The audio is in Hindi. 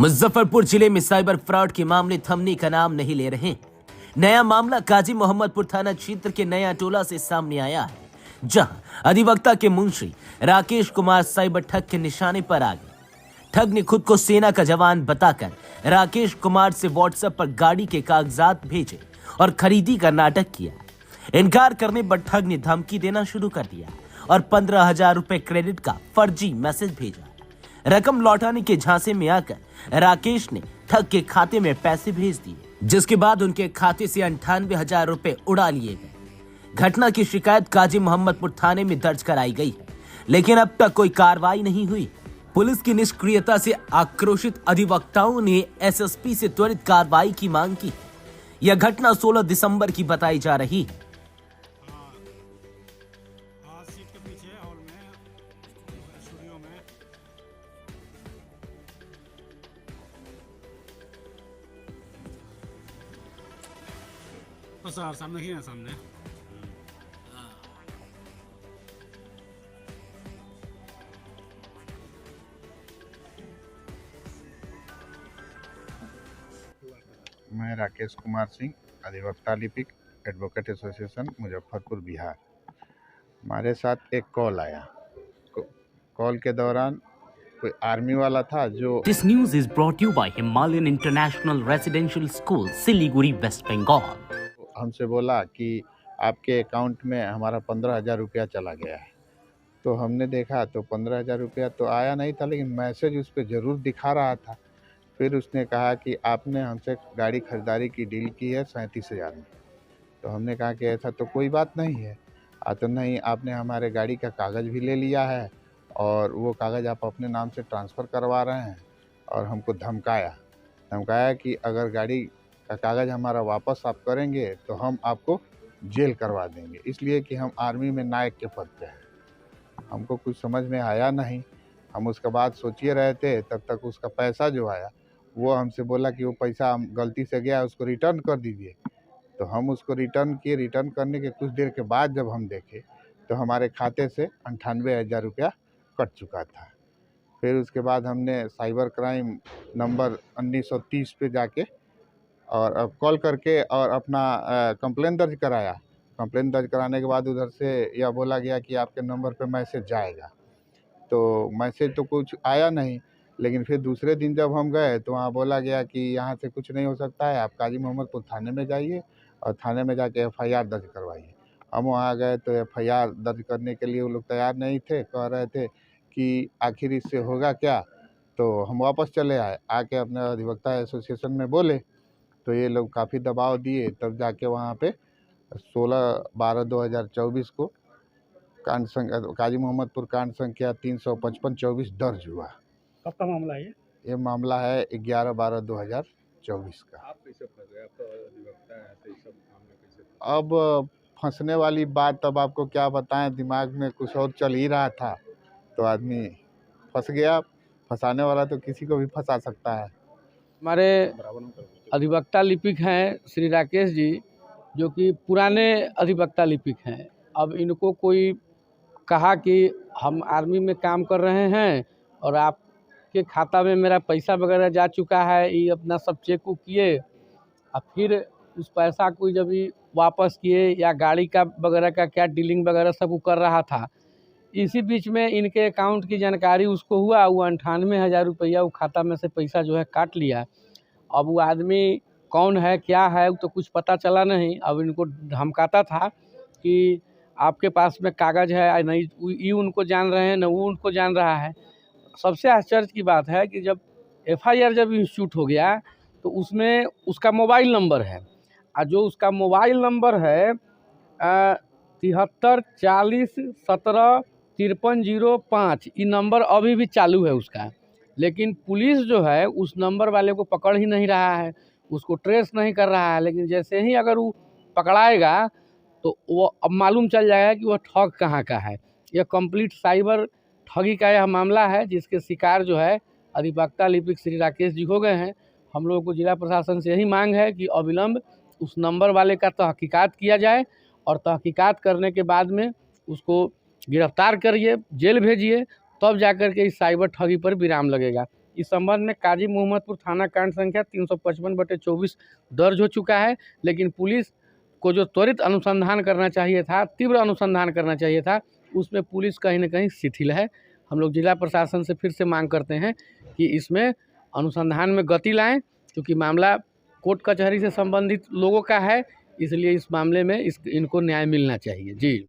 मुजफ्फरपुर जिले में साइबर फ्रॉड के मामले थमने का नाम नहीं ले रहे। नया मामला काजी मोहम्मदपुर थाना क्षेत्र के नया टोला से सामने आया है, जहां अधिवक्ता के मुंशी राकेश कुमार साइबर ठग के निशाने पर आ गए। ठग ने खुद को सेना का जवान बताकर राकेश कुमार से व्हाट्सएप पर गाड़ी के कागजात भेजे और खरीदी का नाटक किया। इनकार करने पर ठग ने धमकी देना शुरू कर दिया और 15,000 रुपए क्रेडिट का फर्जी मैसेज भेजा। रकम लौटाने के झांसे में आकर राकेश ने ठग के खाते में पैसे भेज दिए, जिसके बाद उनके खाते से 98,000 रुपए उड़ा लिए गए। घटना की शिकायत काजी मोहम्मदपुर थाने में दर्ज कराई गई है, लेकिन अब तक कोई कार्रवाई नहीं हुई। पुलिस की निष्क्रियता से आक्रोशित अधिवक्ताओं ने एसएसपी से त्वरित कार्रवाई की मांग की। यह घटना 16 दिसंबर की बताई जा रही है। सर सामने ही है सामने। मैं राकेश कुमार सिंह, अधिवक्ता लिपिक, एडवोकेट एसोसिएशन, मुजफ्फरपुर, बिहार। हमारे साथ एक कॉल आया। कॉल के दौरान कोई आर्मी वाला था जो This news is brought to you by Himalayan International Residential School, Siliguri, West Bengal. हमसे बोला कि आपके अकाउंट में हमारा 15,000 रुपया चला गया है। तो हमने देखा तो 15,000 रुपया तो आया नहीं था, लेकिन मैसेज उस पर ज़रूर दिखा रहा था। फिर उसने कहा कि आपने हमसे गाड़ी खरीदारी की डील की है 37,000 में। तो हमने कहा कि ऐसा तो कोई बात नहीं है। तो नहीं, आपने हमारे गाड़ी का कागज़ भी ले लिया है और वो कागज़ आप अपने नाम से ट्रांसफ़र करवा रहे हैं, और हमको धमकाया कि अगर गाड़ी का कागज़ हमारा वापस आप करेंगे तो हम आपको जेल करवा देंगे, इसलिए कि हम आर्मी में नायक के पद पे हैं। हमको कुछ समझ में आया नहीं। हम उसके बाद सोचिए रहे थे, तब तक उसका पैसा जो आया वो हमसे बोला कि वो पैसा हम गलती से गया, उसको रिटर्न कर दीजिए। तो हम उसको रिटर्न किए। रिटर्न करने के कुछ देर के बाद जब हम देखे तो हमारे खाते से 98,000 रुपया कट चुका था। फिर उसके बाद हमने साइबर क्राइम नंबर 1930 पे जाके और अब कॉल करके और अपना कंप्लेन दर्ज कराया। कंप्लेन दर्ज कराने के बाद उधर से यह बोला गया कि आपके नंबर पे मैसेज जाएगा। तो मैसेज तो कुछ आया नहीं, लेकिन फिर दूसरे दिन जब हम गए तो वहाँ बोला गया कि यहाँ से कुछ नहीं हो सकता है, आप काजी मोहम्मदपुर थाने में जाइए और थाने में जाके एफआईआर दर्ज करवाइए। हम वहाँ गए तो एफआईआर दर्ज करने के लिए वो लोग तैयार नहीं थे, कह रहे थे कि आखिर इससे होगा क्या। तो हम वापस चले आए, आके अपने अधिवक्ता एसोसिएशन में बोले तो ये लोग काफ़ी दबाव दिए। तब जाके वहाँ पे 16/12/2024 को कांड काजी मोहम्मदपुर कांड संख्या 355-24 दर्ज हुआ। कब का मामला है ये मामला है 11/12/2024 का। आप कैसे फंस गए? आप तो अधिवक्ता हैं, तो इस सब मामले कैसे? अब फंसने वाली बात अब आपको क्या बताएं, दिमाग में कुछ और चल ही रहा था तो आदमी फंस गया। फंसाने वाला तो किसी को भी फंसा सकता है। हमारे अधिवक्ता लिपिक हैं श्री राकेश जी, जो कि पुराने अधिवक्ता लिपिक हैं। अब इनको कोई कहा कि हम आर्मी में काम कर रहे हैं और आपके खाता में मेरा पैसा वगैरह जा चुका है, ये अपना सब चेक को किए और फिर उस पैसा को जब भी वापस किए या गाड़ी का वगैरह का क्या डीलिंग वगैरह सब वो कर रहा था। इसी बीच में इनके अकाउंट की जानकारी उसको हुआ, वो 98,000 रुपया वो खाता में से पैसा जो है काट लिया। अब वो आदमी कौन है क्या है वो तो कुछ पता चला नहीं। अब इनको धमकाता था कि आपके पास में कागज़ है या नहीं, ये उनको जान रहे हैं न वो उनको जान रहा है। सबसे आश्चर्य की बात है कि जब एफआईआर जब इंस्टीट्यूट हो गया तो उसमें उसका मोबाइल नंबर है, और जो उसका मोबाइल नंबर है 7340175305, ये नंबर अभी भी चालू है उसका। लेकिन पुलिस जो है उस नंबर वाले को पकड़ ही नहीं रहा है, उसको ट्रेस नहीं कर रहा है। लेकिन जैसे ही अगर वो पकड़ाएगा तो वो अब मालूम चल जाएगा कि वह ठग कहाँ का है। यह कंप्लीट साइबर ठगी का यह मामला है, जिसके शिकार जो है अधिवक्ता लिपिक श्री राकेश जी हो गए हैं। हम लोगों को जिला प्रशासन से यही मांग है कि अविलंब उस नंबर वाले का तहकीकात किया जाए और तहकीकात करने के बाद में उसको गिरफ्तार करिए, जेल भेजिए, तब जाकर के इस साइबर ठगी पर विराम लगेगा। इस संबंध में काजी मोहम्मदपुर थाना कांड संख्या 355/24 दर्ज हो चुका है, लेकिन पुलिस को जो त्वरित अनुसंधान करना चाहिए था, तीव्र अनुसंधान करना चाहिए था, उसमें पुलिस कहीं न कहीं शिथिल है। हम लोग जिला प्रशासन से फिर से मांग करते हैं कि इसमें अनुसंधान में गति लाएं, क्योंकि मामला कोर्ट कचहरी से संबंधित लोगों का है, इसलिए इस मामले में इनको न्याय मिलना चाहिए। जी।